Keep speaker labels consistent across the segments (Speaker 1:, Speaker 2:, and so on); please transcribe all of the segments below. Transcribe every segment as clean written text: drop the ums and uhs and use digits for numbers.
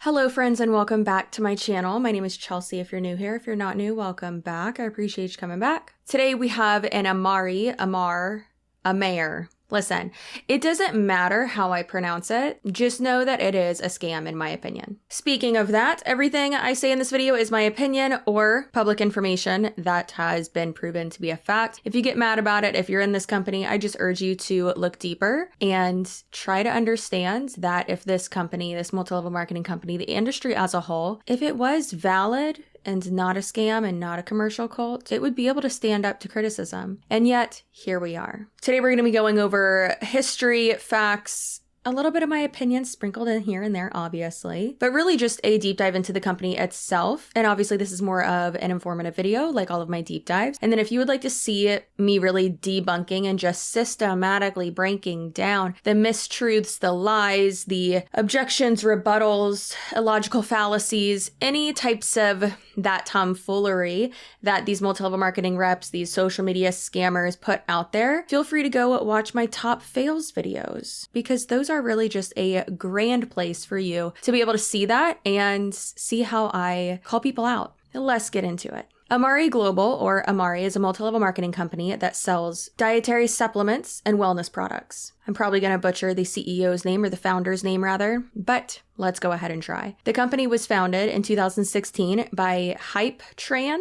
Speaker 1: Hello friends and welcome back to my channel. My name is Chelsea if you're new here. If you're not new, welcome back. I appreciate you coming back. Today we have an Amare. Listen, it doesn't matter how I pronounce it, just know that it is a scam in my opinion. Speaking of that, everything I say in this video is my opinion or public information that has been proven to be a fact. If you get mad about it, if you're in this company, I just urge you to look deeper and try to understand that if this company, this multi-level marketing company, the industry as a whole, if it was valid and not a scam and not a commercial cult, it would be able to stand up to criticism. And yet, here we are. Today we're going to be going over history, facts, a little bit of my opinion sprinkled in here and there, obviously, but really just a deep dive into the company itself. And obviously this is more of an informative video, like all of my deep dives. And then if you would like to see me really debunking and just systematically breaking down the mistruths, the lies, the objections, rebuttals, illogical fallacies, any types of that tomfoolery that these multi-level marketing reps, these social media scammers put out there, feel free to go watch my top fails videos, because those are really just a grand place for you to be able to see that and see how I call people out. Let's get into it. Amari Global, or Amari, is a multi-level marketing company that sells dietary supplements and wellness products. I'm probably going to butcher the CEO's name, or the founder's name rather, but let's go ahead and try. The company was founded in 2016 by Heaptram,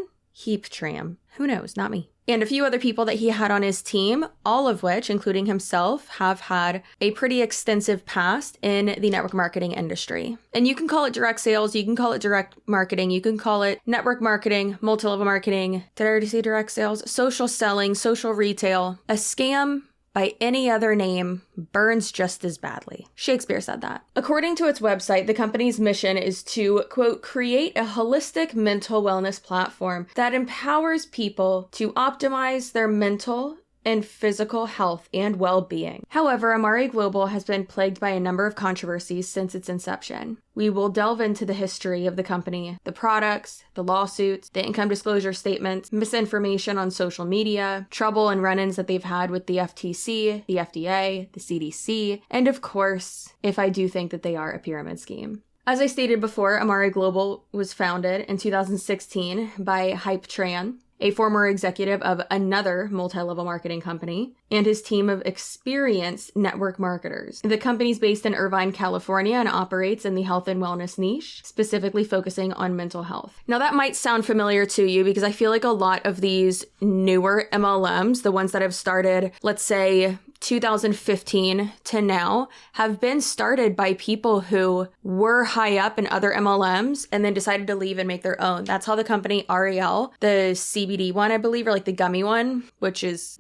Speaker 1: who knows, not me, and a few other people that he had on his team, all of which, including himself, have had a pretty extensive past in the network marketing industry. And you can call it direct sales, you can call it direct marketing, you can call it network marketing, multi-level marketing. Did I already say direct sales? Social selling, social retail. A scam by any other name burns just as badly. Shakespeare said that. According to its website, the company's mission is to, quote, create a holistic mental wellness platform that empowers people to optimize their mental and physical health and well-being. However, Amari Global has been plagued by a number of controversies since its inception. We will delve into the history of the company, the products, the lawsuits, the income disclosure statements, misinformation on social media, trouble and run-ins that they've had with the FTC, the FDA, the CDC, and of course, if I do think that they are a pyramid scheme. As I stated before, Amari Global was founded in 2016 by Heaptram, a former executive of another multi-level marketing company, and his team of experienced network marketers. The company's based in Irvine, California, and operates in the health and wellness niche, specifically focusing on mental health. Now that might sound familiar to you because I feel like a lot of these newer MLMs, the ones that have started, let's say, 2015 to now, have been started by people who were high up in other MLMs and then decided to leave and make their own. That's how the company REL, the CBD one, I believe, or like the gummy one, which is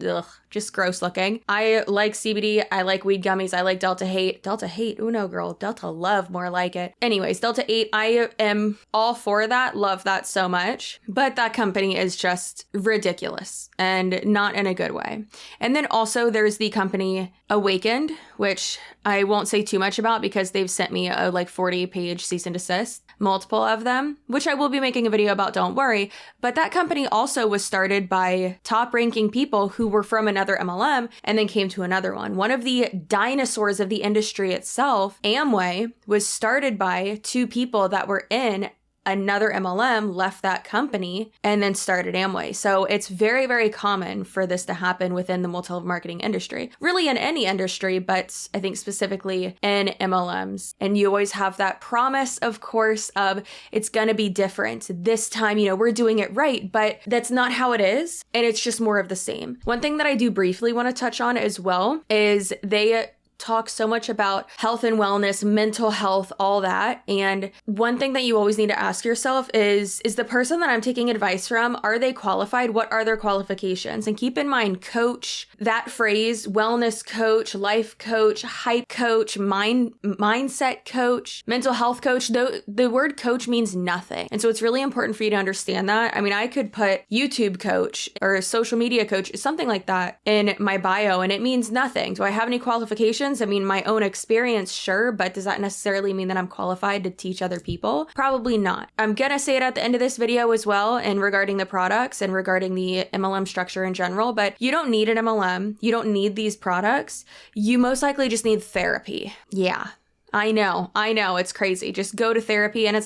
Speaker 1: just gross looking. I like CBD. I like weed gummies. I like Delta 8. Delta 8? Oh no, girl. Delta Love, more like it. Anyways, Delta 8, I am all for that. Love that so much. But that company is just ridiculous and not in a good way. And then also there's the company Awakened, which I won't say too much about because they've sent me a like 40-page cease and desist, multiple of them, which I will be making a video about, don't worry. But that company also was started by top-ranking people who were from another MLM and then came to another one. One of the dinosaurs of the industry itself, Amway, was started by two people that were in another MLM, left that company, and then started Amway. So it's very, very common for this to happen within the multi-level marketing industry. Really in any industry, but I think specifically in MLMs. And you always have that promise, of course, of it's going to be different. This time, we're doing it right, but that's not how it is. And it's just more of the same. One thing that I do briefly want to touch on as well is they talk so much about health and wellness, mental health, all that. And one thing that you always need to ask yourself is the person that I'm taking advice from, are they qualified? What are their qualifications? And keep in mind, coach, that phrase, wellness coach, life coach, hype coach, mindset coach, mental health coach, the word coach means nothing. And so it's really important for you to understand that. I mean, I could put YouTube coach or social media coach, something like that in my bio, and it means nothing. Do I have any qualifications? I mean, my own experience, sure, but does that necessarily mean that I'm qualified to teach other people? Probably not. I'm gonna say it at the end of this video as well, and regarding the products and regarding the MLM structure in general, but you don't need an MLM. You don't need these products. You most likely just need therapy. Yeah. I know, it's crazy. Just go to therapy and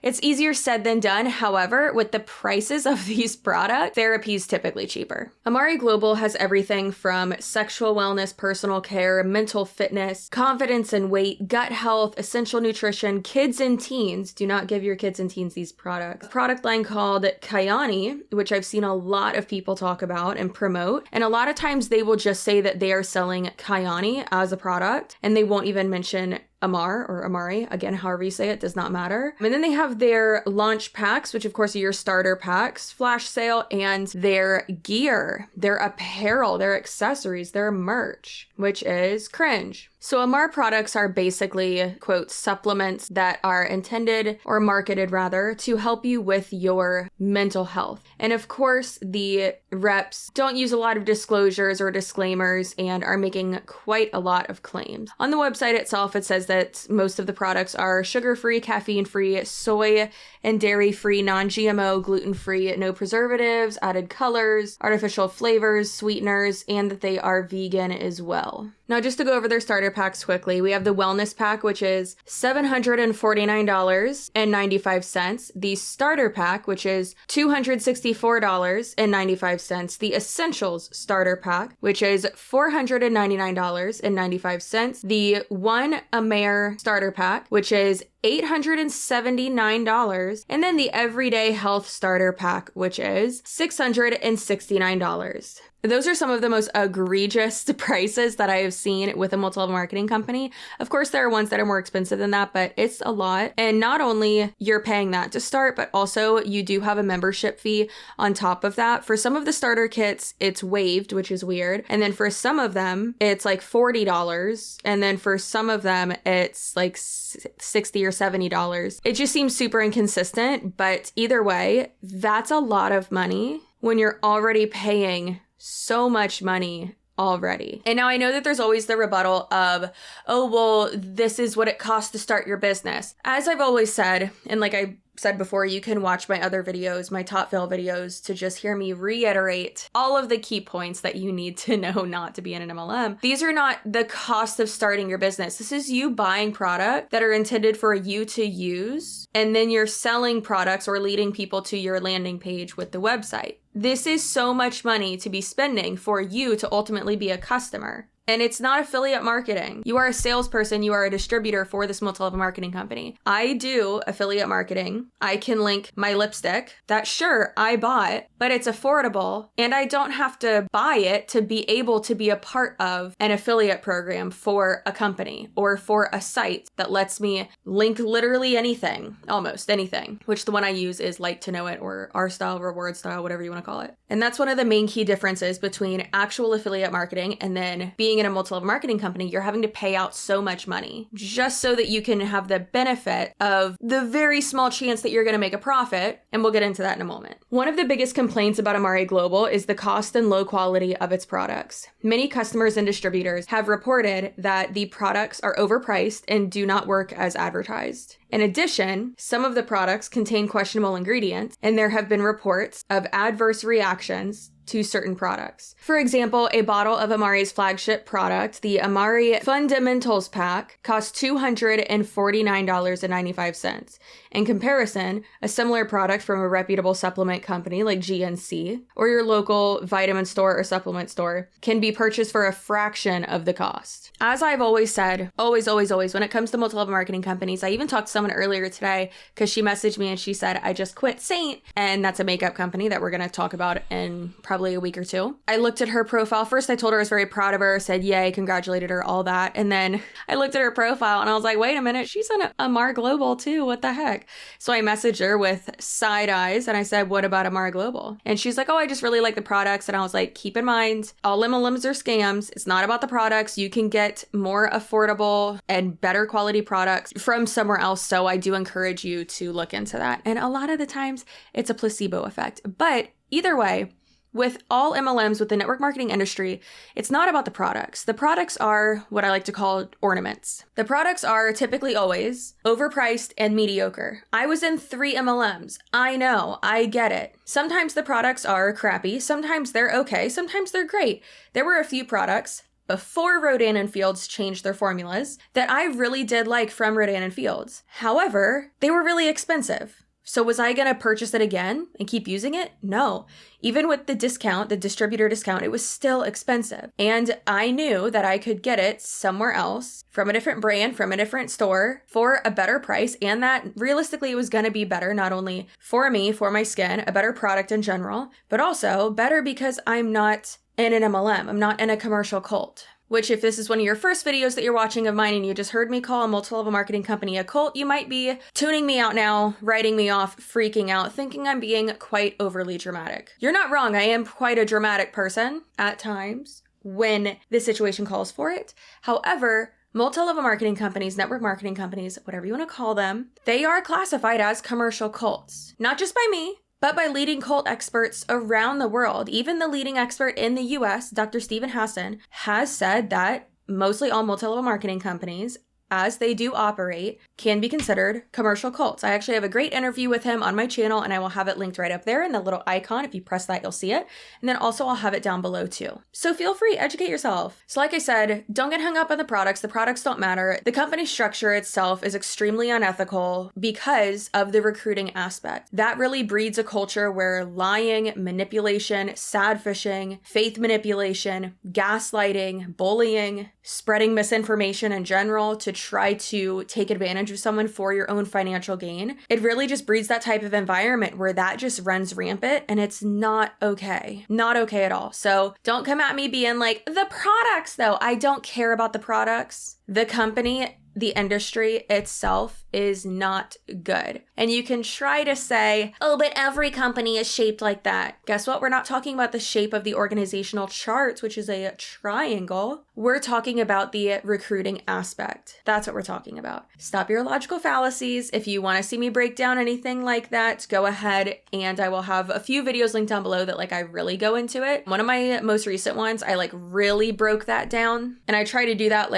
Speaker 1: it's easier said than done. However, with the prices of these products, therapy is typically cheaper. Amari Global has everything from sexual wellness, personal care, mental fitness, confidence and weight, gut health, essential nutrition, kids and teens. Do not give your kids and teens these products. A product line called Kyani, which I've seen a lot of people talk about and promote. And a lot of times they will just say that they are selling Kyani as a product and they won't even mention Amar or Amari, again, however you say it, does not matter. And then they have their launch packs, which of course are your starter packs, flash sale, and their gear, their apparel, their accessories, their merch, which is cringe. So Amar products are basically, quote, supplements that are intended or marketed rather to help you with your mental health. And of course, the reps don't use a lot of disclosures or disclaimers and are making quite a lot of claims. On the website itself, it says that most of the products are sugar-free, caffeine-free, soy and dairy-free, non-GMO, gluten-free, no preservatives, added colors, artificial flavors, sweeteners, and that they are vegan as well. Now, just to go over their starter packs quickly, we have the wellness pack, which is $749.95. The starter pack, which is $264.95. The essentials starter pack, which is $499.95. The one Amare starter pack, which is $879, and then the everyday health starter pack, which is $669. Those are some of the most egregious prices that I have seen with a multi-level marketing company. Of course, there are ones that are more expensive than that, but it's a lot. And not only you're paying that to start, but also you do have a membership fee on top of that. For some of the starter kits, it's waived, which is weird. And then for some of them, it's like $40. And then for some of them, it's like $60 or $70. It just seems super inconsistent, but either way, that's a lot of money when you're already paying so much money already. And now I know that there's always the rebuttal of, oh, well, this is what it costs to start your business. As I've always said, and like I said before, you can watch my other videos, my top fail videos, to just hear me reiterate all of the key points that you need to know not to be in an MLM. These are not the cost of starting your business. This is you buying product that are intended for you to use, and then you're selling products or leading people to your landing page with the website. This is so much money to be spending for you to ultimately be a customer. And it's not affiliate marketing. You are a salesperson. You are a distributor for this multi-level marketing company. I do affiliate marketing. I can link my lipstick that sure I bought, but it's affordable and I don't have to buy it to be able to be a part of an affiliate program for a company or for a site that lets me link literally anything, almost anything, which the one I use is Like to Know It or R Style, Reward Style, whatever you want to call it. And that's one of the main key differences between actual affiliate marketing and then being in a multi-level marketing company. You're having to pay out so much money just so that you can have the benefit of the very small chance that you're going to make a profit. And we'll get into that in a moment. One of the biggest complaints about Amari Global is the cost and low quality of its products. Many customers and distributors have reported that the products are overpriced and do not work as advertised. In addition, some of the products contain questionable ingredients, and there have been reports of adverse reactions to certain products. For example, a bottle of Amari's flagship product, the Amari Fundamentals Pack, costs $249.95. In comparison, a similar product from a reputable supplement company like GNC or your local vitamin store or supplement store can be purchased for a fraction of the cost. As I've always said, always, when it comes to multi-level marketing companies, I even talked to someone earlier today because she messaged me and she said, I just quit Saint, and that's a makeup company that we're going to talk about in probably a week or two. I looked at her profile. First, I told her I was very proud of her, said yay, congratulated her, all that. And then I looked at her profile and I was like, wait a minute, she's on Amar Global too. What the heck? So I messaged her with side eyes and I said, what about Amar Global? And she's like, oh, I just really like the products. And I was like, keep in mind, all MLMs are scams. It's not about the products. You can get more affordable and better quality products from somewhere else. So I do encourage you to look into that. And a lot of the times it's a placebo effect. But either way, with all MLMs, with the network marketing industry, it's not about the products. The products are what I like to call ornaments. The products are typically always overpriced and mediocre. I was in 3 MLMs. I know, I get it. Sometimes the products are crappy. Sometimes they're okay. Sometimes they're great. There were a few products, before Rodan & Fields changed their formulas that I really did like from Rodan & Fields. However, they were really expensive. So was I going to purchase it again and keep using it? No. Even with the discount, the distributor discount, it was still expensive. And I knew that I could get it somewhere else from a different brand, from a different store for a better price. And that realistically it was going to be better, not only for me, for my skin, a better product in general, but also better because I'm not in an MLM. I'm not in a commercial cult. Which if this is one of your first videos that you're watching of mine and you just heard me call a multi-level marketing company a cult, you might be tuning me out now, writing me off, freaking out, thinking I'm being quite overly dramatic. You're not wrong. I am quite a dramatic person at times when the situation calls for it. However, multi-level marketing companies, network marketing companies, whatever you want to call them, they are classified as commercial cults. Not just by me, but by leading cult experts around the world. Even the leading expert in the US, Dr. Stephen Hasan, has said that mostly all multi-level marketing companies, as they do operate, can be considered commercial cults. I actually have a great interview with him on my channel, and I will have it linked right up there in the little icon. If you press that, you'll see it. And then also I'll have it down below too. So feel free, educate yourself. So like I said, don't get hung up on the products. The products don't matter. The company structure itself is extremely unethical because of the recruiting aspect. That really breeds a culture where lying, manipulation, sad fishing, faith manipulation, gaslighting, bullying, spreading misinformation in general to try to take advantage of someone for your own financial gain. It really just breeds that type of environment where that just runs rampant, and it's not okay. Not okay at all. So don't come at me being like, the products though. I don't care about the products. The company, the industry itself is not good. And you can try to say, oh, but every company is shaped like that. Guess what? We're not talking about the shape of the organizational charts, which is a triangle. We're talking about the recruiting aspect. That's what we're talking about. Stop your logical fallacies. If you want to see me break down anything like that, go ahead, and I will have a few videos linked down below that I really go into it. One of my most recent ones, I really broke that down. And I try to do that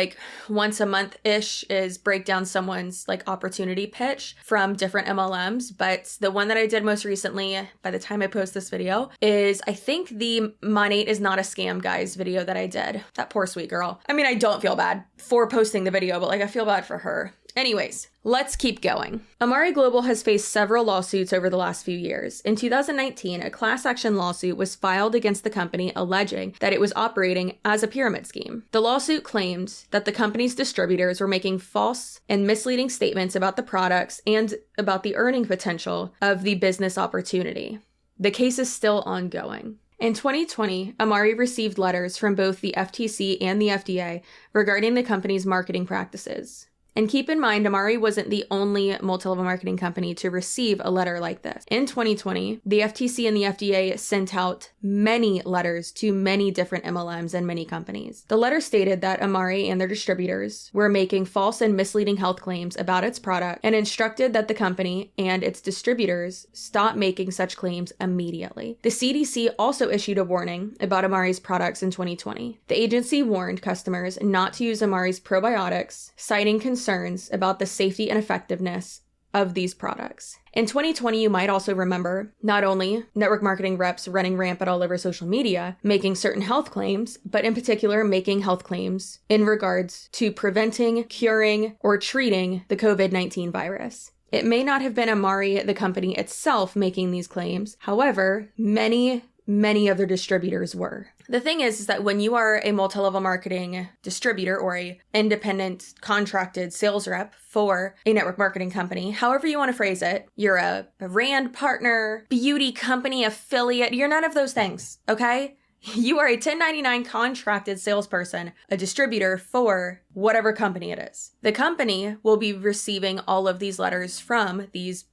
Speaker 1: once a month-ish, is break down someone's opportunity pitch from different MLMs. But the one that I did most recently, by the time I post this video, is I think the Monate is not a scam guys video that I did. That poor sweet girl. I mean, I don't feel bad for posting the video, but I feel bad for her. Anyways, let's keep going. Amari Global has faced several lawsuits over the last few years. In 2019, a class action lawsuit was filed against the company alleging that it was operating as a pyramid scheme. The lawsuit claimed that the company's distributors were making false and misleading statements about the products and about the earning potential of the business opportunity. The case is still ongoing. In 2020, Amari received letters from both the FTC and the FDA regarding the company's marketing practices. And keep in mind, Amari wasn't the only multi-level marketing company to receive a letter like this. In 2020, the FTC and the FDA sent out many letters to many different MLMs and many companies. The letter stated that Amari and their distributors were making false and misleading health claims about its product and instructed that the company and its distributors stop making such claims immediately. The CDC also issued a warning about Amari's products in 2020. The agency warned customers not to use Amari's probiotics, citing concerns about the safety and effectiveness of these products. In 2020, you might also remember not only network marketing reps running rampant all over social media, making certain health claims, but in particular making health claims in regards to preventing, curing, or treating the COVID-19 virus. It may not have been Amari, the company itself, making these claims. However, many of their distributors were. The thing is that when you are a multi-level marketing distributor or a independent contracted sales rep for a network marketing company, however you want to phrase it, you're a brand partner, beauty company affiliate, you're none of those things, okay? You are a 1099 contracted salesperson, a distributor for whatever company it is. The company will be receiving all of these letters from these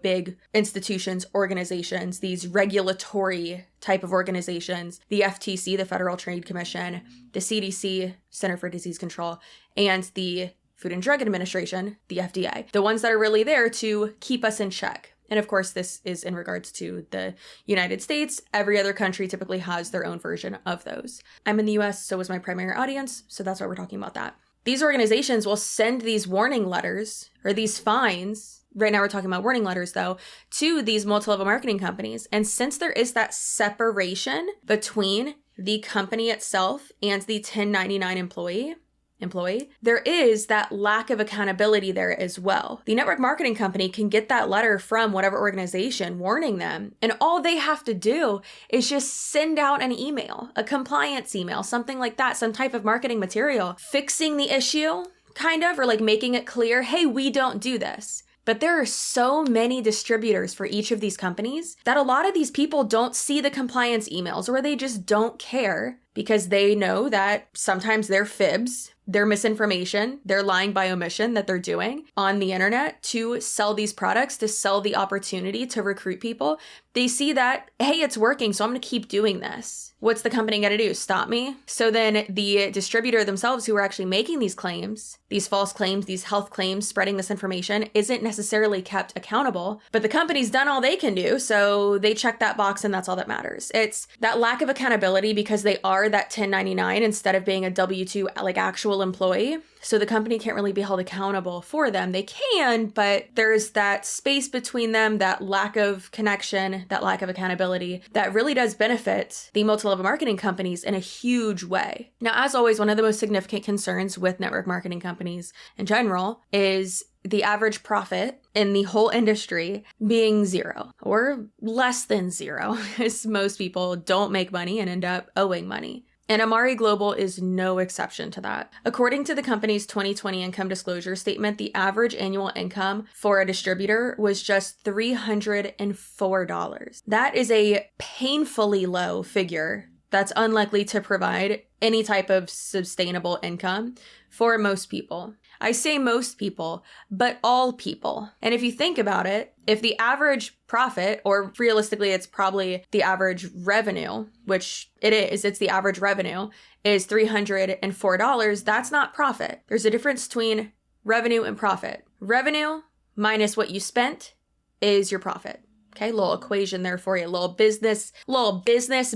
Speaker 1: big institutions, organizations, these regulatory type of organizations, the FTC, the Federal Trade Commission, the CDC, Center for Disease Control, and the Food and Drug Administration, the FDA, the ones that are really there to keep us in check. And of course, this is in regards to the United States. Every other country typically has their own version of those. I'm in the US, so is my primary audience, so that's why we're talking about that. These organizations will send these warning letters or these fines. Right now we're talking about warning letters though, to these multi-level marketing companies. And since there is that separation between the company itself and the 1099 employee, there is that lack of accountability there as well. The network marketing company can get that letter from whatever organization warning them, and all they have to do is just send out an email, a compliance email, something like that, some type of marketing material, fixing the issue, kind of, or like making it clear, hey, we don't do this. But there are so many distributors for each of these companies that a lot of these people don't see the compliance emails, or they just don't care because they know that sometimes they're fibs, their misinformation, they're lying by omission that they're doing on the internet to sell these products, to sell the opportunity to recruit people. They see that, hey, it's working, so I'm going to keep doing this. What's the company going to do? Stop me? So then the distributor themselves who are actually making these claims, these false claims, these health claims, spreading this information, isn't necessarily kept accountable, but the company's done all they can do, so they check that box and that's all that matters. It's that lack of accountability because they are that 1099 instead of being a W-2 like actual employee. So the company can't really be held accountable for them. They can, but there's that space between them, that lack of connection, that lack of accountability that really does benefit the multi-level marketing companies in a huge way. Now, as always, one of the most significant concerns with network marketing companies in general is the average profit in the whole industry being zero or less than zero, as most people don't make money and end up owing money. And Amari Global is no exception to that. According to the company's 2020 income disclosure statement, the average annual income for a distributor was just $304. That is a painfully low figure that's unlikely to provide any type of sustainable income for most people. I say most people, but all people. And if you think about it, if the average profit, or realistically, it's probably the average revenue, which it is, it's the average revenue, is $304, that's not profit. There's a difference between revenue and profit. Revenue minus what you spent is your profit. Okay, little equation there for you, little business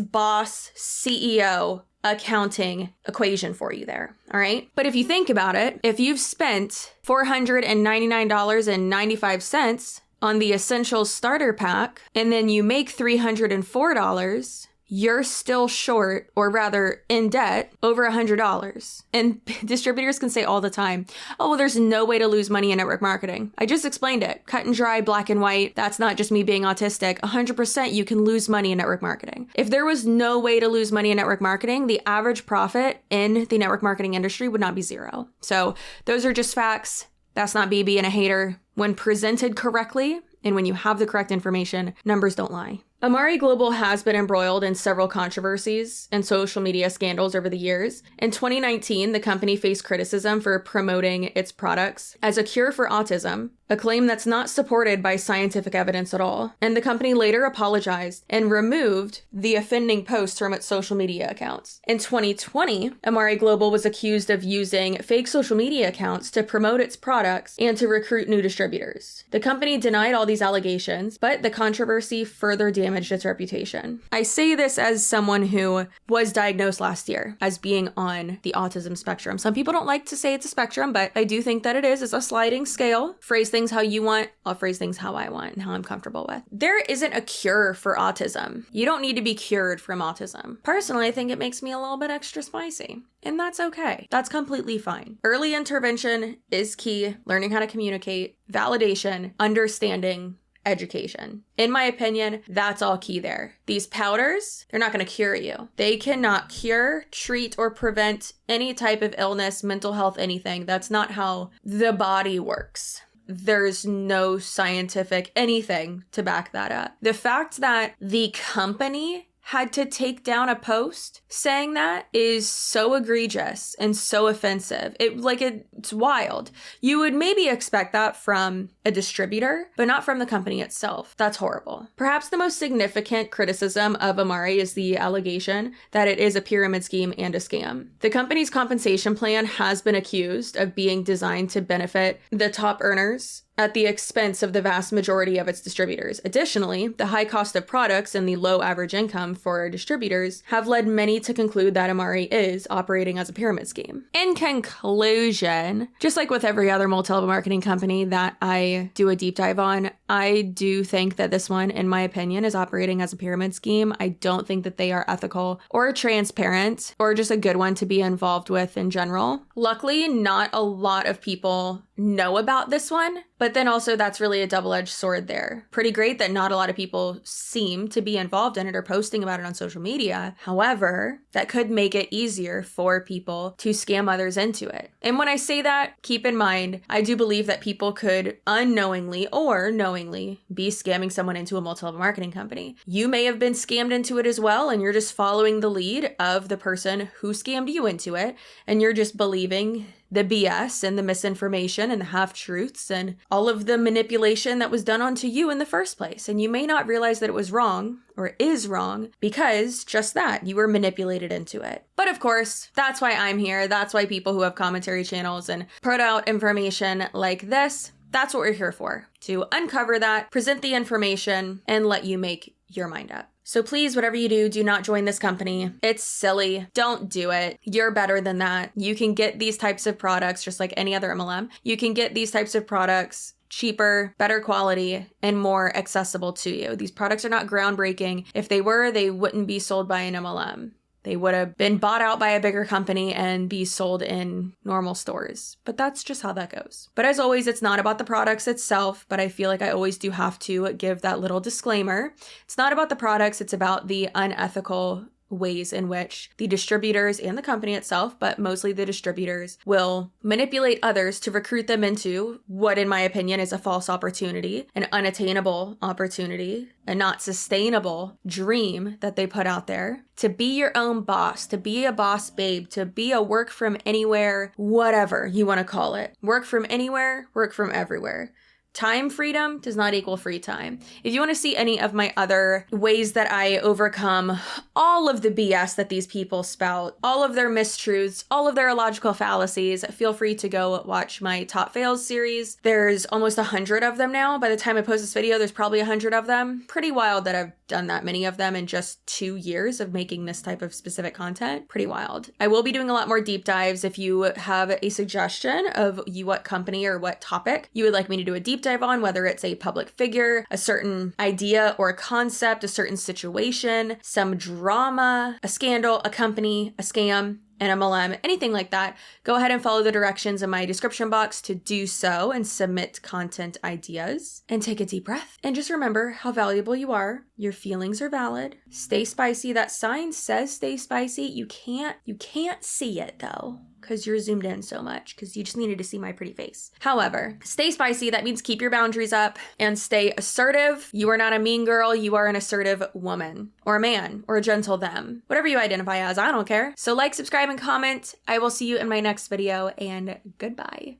Speaker 1: boss, CEO accounting equation for you there, all right? But if you think about it, if you've spent $499.95 on the Essentials Starter Pack, and then you make $304, you're still short, or rather in debt, over $100. And distributors can say all the time, oh, well, there's no way to lose money in network marketing. I just explained it. Cut and dry, black and white. That's not just me being autistic. 100% you can lose money in network marketing. If there was no way to lose money in network marketing, the average profit in the network marketing industry would not be zero. So those are just facts. That's not me being a hater. When presented correctly, and when you have the correct information, numbers don't lie. Amari Global has been embroiled in several controversies and social media scandals over the years. In 2019, the company faced criticism for promoting its products as a cure for autism, a claim that's not supported by scientific evidence at all. And the company later apologized and removed the offending posts from its social media accounts. In 2020, Amari Global was accused of using fake social media accounts to promote its products and to recruit new distributors. The company denied all these allegations, but the controversy further damaged its reputation. I say this as someone who was diagnosed last year as being on the autism spectrum. Some people don't like to say it's a spectrum, but I do think that it is. It's a sliding scale. Phrase things how you want, I'll phrase things how I want and how I'm comfortable with. There isn't a cure for autism. You don't need to be cured from autism. Personally, I think it makes me a little bit extra spicy. And that's okay. That's completely fine. Early intervention is key. Learning how to communicate, validation, understanding, education. In my opinion, that's all key there. These powders, they're not going to cure you. They cannot cure, treat, or prevent any type of illness, mental health, anything. That's not how the body works. There's no scientific anything to back that up. The fact that the company had to take down a post saying that is so egregious and so offensive. It's wild. You would maybe expect that from a distributor, but not from the company itself. That's horrible. Perhaps the most significant criticism of Amari is the allegation that it is a pyramid scheme and a scam. The company's compensation plan has been accused of being designed to benefit the top earners at the expense of the vast majority of its distributors. Additionally, the high cost of products and the low average income for distributors have led many to conclude that Amari is operating as a pyramid scheme. In conclusion, just like with every other multi-level marketing company that I do a deep dive on, I do think that this one, in my opinion, is operating as a pyramid scheme. I don't think that they are ethical or transparent or just a good one to be involved with in general. Luckily, not a lot of people know about this one, but then also that's really a double-edged sword there. Pretty great that not a lot of people seem to be involved in it or posting about it on social media. However, that could make it easier for people to scam others into it. And when I say that, keep in mind, I do believe that people could unknowingly or knowingly be scamming someone into a multi-level marketing company. You may have been scammed into it as well, and you're just following the lead of the person who scammed you into it, and you're just believing the BS and the misinformation and the half-truths and all of the manipulation that was done onto you in the first place. And you may not realize that it was wrong or is wrong because just that, you were manipulated into it. But of course, that's why I'm here. That's why people who have commentary channels and put out information like this, that's what we're here for, to uncover that, present the information, and let you make your mind up. So please, whatever you do, do not join this company. It's silly. Don't do it. You're better than that. You can get these types of products just like any other MLM. You can get these types of products cheaper, better quality, and more accessible to you. These products are not groundbreaking. If they were, they wouldn't be sold by an MLM. They would have been bought out by a bigger company and be sold in normal stores. But that's just how that goes. But as always, it's not about the products itself, but I feel like I always do have to give that little disclaimer. It's not about the products, it's about the unethical ways in which the distributors and the company itself, but mostly the distributors, will manipulate others to recruit them into what, in my opinion, is a false opportunity, an unattainable opportunity, a not sustainable dream that they put out there. To be your own boss, to be a boss babe, to be a work from anywhere, whatever you want to call it. Work from anywhere, work from everywhere. Time freedom does not equal free time. If you want to see any of my other ways that I overcome all of the BS that these people spout, all of their mistruths, all of their illogical fallacies, feel free to go watch my Top Fails series. There's almost 100 of them now. By the time I post this video, there's probably 100 of them. Pretty wild that I've done that many of them in just 2 years of making this type of specific content. Pretty wild. I will be doing a lot more deep dives. If you have a suggestion of what company or what topic you would like me to do a deep dive on, whether it's a public figure, a certain idea or concept, a certain situation, some drama, a scandal, a company, a scam, an MLM, anything like that, go ahead and follow the directions in my description box to do so and submit content ideas. And take a deep breath. And just remember how valuable you are. Your feelings are valid. Stay spicy. That sign says stay spicy. You can't see it though, because you're zoomed in so much, because you just needed to see my pretty face. However, stay spicy. That means keep your boundaries up and stay assertive. You are not a mean girl. You are an assertive woman or a man or a gentle them. Whatever you identify as, I don't care. So like, subscribe, and comment. I will see you in my next video, and goodbye.